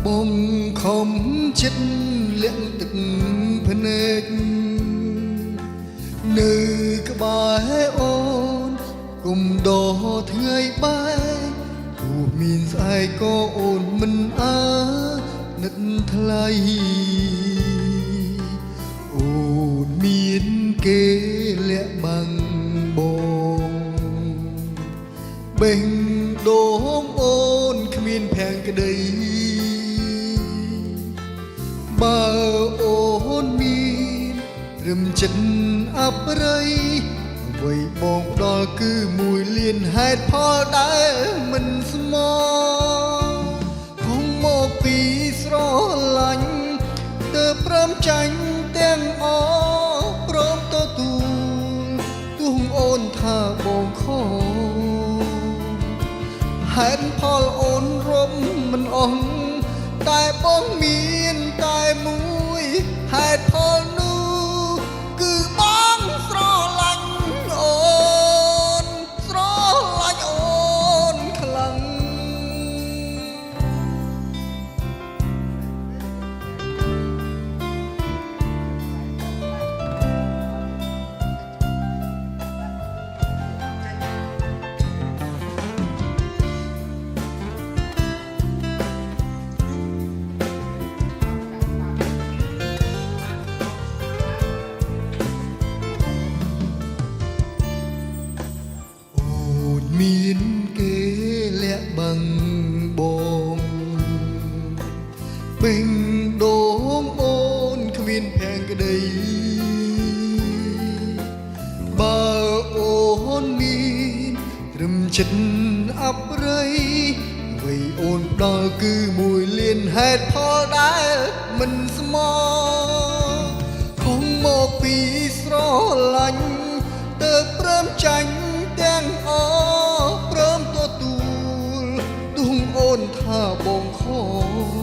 បងខំចិត្តលាក់ទឹកភ្នែកនៅក្បែរអូនគុំដោថ្ងៃបែកទោះមានស្អែកក៏អូនមិនអើនឹកថ្លៃអូនមានគេលាក់បាំងបងបេះដូងអូនគ្មានភាំងក្តីបើអូនមានរឹមចិត្តអបរ័យអ្វីបងផ្ដល់គឺមួយលានហេតុផលដែលមិនស្មគង់មកពីស្រឡាញ់ទើបព្រមចាញ់ទាំងអព្រមទទួលទោះអូនថាបងខុសហេតុផលអូនរំមិនអស់តែបងមានតែមួយហេតុផលនោះគឺបងស្រឡាញ់អូនស្រឡាញ់អូនខ្លាំងមានគេលាក់បាំងបងបេះដូងអូនគ្មានភាំងក្តីបើអូនមានត្រឹមចិត្តអបរ័យអ្វីអូនផ្ដល់គឺមួយលានហេតុផលដែលមិនស្មខំមកពីស្រឡាញ់ទើបព្រមចាញ់ទាំងអព្រមទទួលទោះអូនថាបងខុស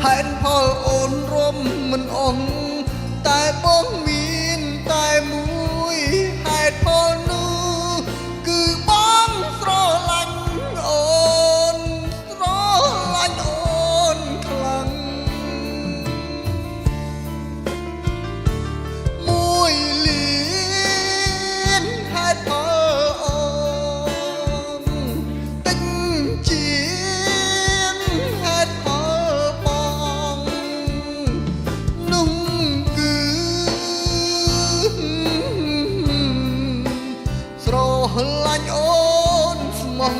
ហេតុផលអូនរំមិនអស់តែបងមានតែមួយហេតុផលនោះគឺបងស្រឡាញ់អូនស្រឡាញ់អូនខ្លាំងមួយលានហេតុផលអូនតិចជាងហេតុផលបងនោះគឺស្រឡាញ់អូនស្មោះ